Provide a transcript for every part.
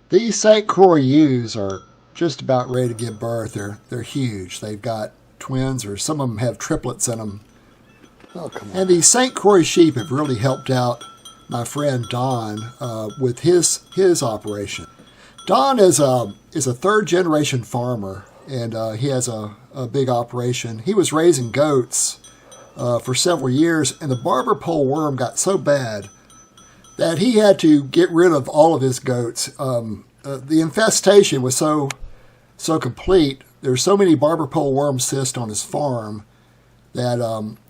These St. Croix ewes are just about ready to give birth. They're huge. They've got twins, or some of them have triplets in them. Oh, come on. And these St. Croix sheep have really helped out my friend Don with his operation. Don is a third-generation farmer, and he has a big operation. He was raising goats for several years, and the Barber Pole worm got so bad that he had to get rid of all of his goats. The infestation was so complete. There's so many Barber Pole worm cysts on his farm that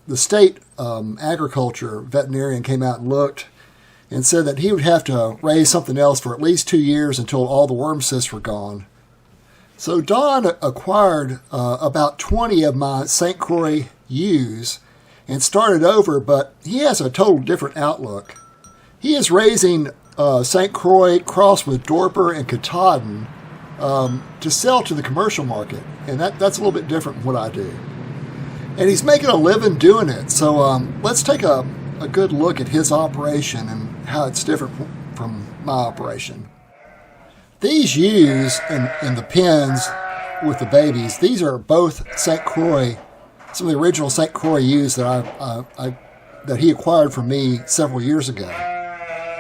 the state agriculture veterinarian came out and looked and said that he would have to raise something else for at least 2 years until all the worm cysts were gone. So Don acquired about 20 of my St. Croix ewes and started over, but he has a total different outlook. He is raising St. Croix crossed with Dorper and Katahdin to sell to the commercial market, and that's a little bit different from what I do. And he's making a living doing it. So let's take a good look at his operation and how it's different from my operation. These ewes in the pens with the babies, these are both St. Croix, some of the original St. Croix ewes that he acquired from me several years ago.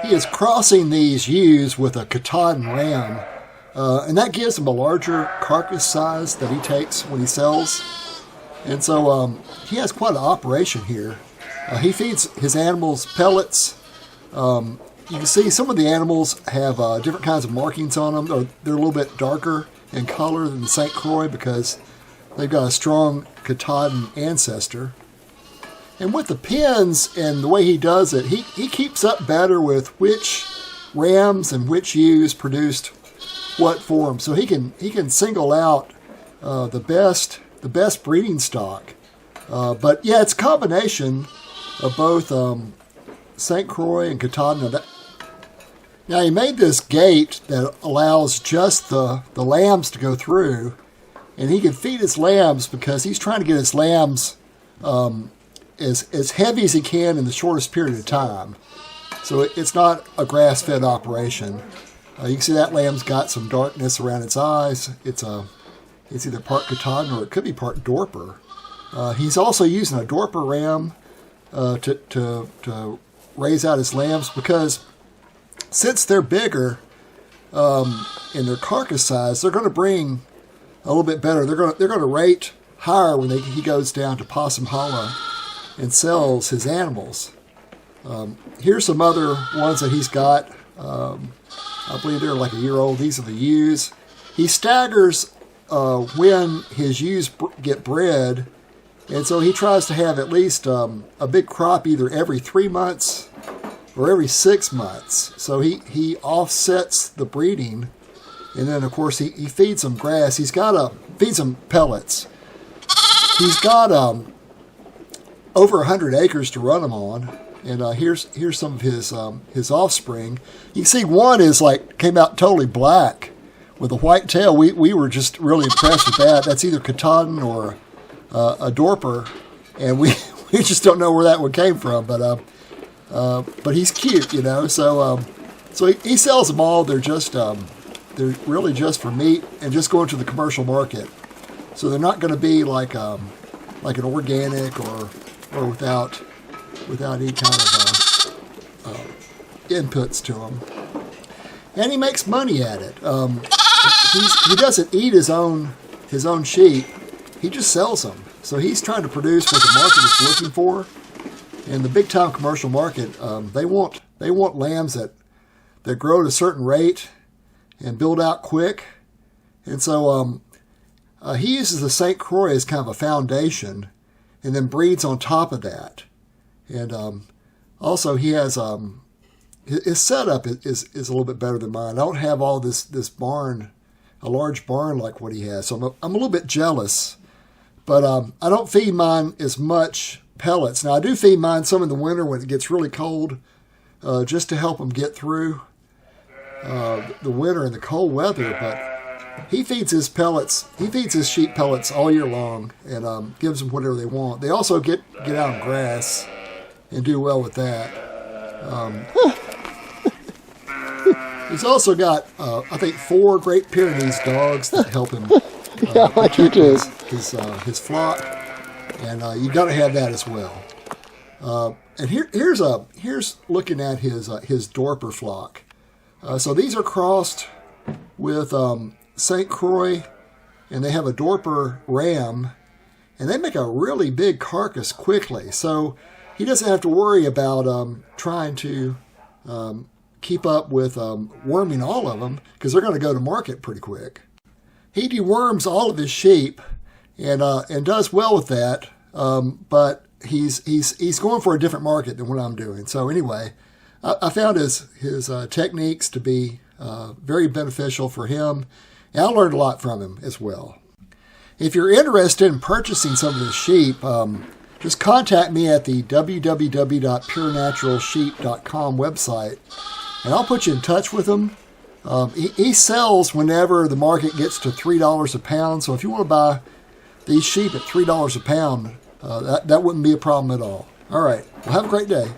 He is crossing these ewes with a Katahdin ram, and that gives him a larger carcass size that he takes when he sells. And so he has quite an operation here. He feeds his animals pellets. You can see some of the animals have different kinds of markings on them, or they're a little bit darker in color than the St. Croix because they've got a strong Katahdin ancestor. And with the pens and the way he does it, he keeps up better with which rams and which ewes produced what form. So he can single out the best breeding stock. But yeah, it's a combination of both St. Croix and Katahdin. Now he made this gate that allows just the lambs to go through, and he can feed his lambs because he's trying to get his lambs as heavy as he can in the shortest period of time. So it's not a grass-fed operation. You can see that lamb's got some darkness around its eyes. It's either part Katahdin or it could be part Dorper. He's also using a Dorper ram to raise out his lambs because since they're bigger in their carcass size, they're going to bring a little bit better. They're going to rate higher when he goes down to Possum Hollow and sells his animals. Here's some other ones that he's got. I believe they're like a year old. These are the ewes. He staggers when his ewes get bred, and so he tries to have at least a big crop either every 3 months or every 6 months. So he offsets the breeding, and then of course he feeds them grass. Feeds them pellets. He's got over 100 acres to run them on, and here's some of his offspring. You can see one came out totally black with a white tail. We were just really impressed with that. That's either Katahdin or a Dorper, and we just don't know where that one came from. But he's cute, you know. So he sells them all. They're really just for meat and just going to the commercial market. So they're not going to be like an organic or without any kind of inputs to them. And he makes money at it. He doesn't eat his own sheep. He just sells them. So he's trying to produce what the market is looking for. And the big time commercial market, they want lambs that grow at a certain rate and build out quick. And so he uses the St. Croix as kind of a foundation, and then breeds on top of that. And also he has his setup is a little bit better than mine. I don't have all this barn, a large barn like what he has. So I'm a little bit jealous. But I don't feed mine as much pellets. Now I do feed mine some in the winter when it gets really cold, just to help them get through the winter and the cold weather. But he feeds his sheep pellets all year long, and gives them whatever they want. They also get out on grass and do well with that. He's also got, I think, 4 Great Pyrenees dogs that help him Yeah, like you do. his flock, and you got to have that as well. And here's looking at his Dorper flock. So these are crossed with St. Croix, and they have a Dorper ram, and they make a really big carcass quickly. So he doesn't have to worry about trying to keep up with worming all of them, because they're going to go to market pretty quick. He deworms all of his sheep, and does well with that. But he's going for a different market than what I'm doing. So anyway, I found his techniques to be very beneficial for him, and I learned a lot from him as well. If you're interested in purchasing some of his sheep, just contact me at the www.purenaturalsheep.com website, and I'll put you in touch with him. He sells whenever the market gets to $3 a pound, so if you want to buy these sheep at $3 a pound, that wouldn't be a problem at all. All right, well, have a great day.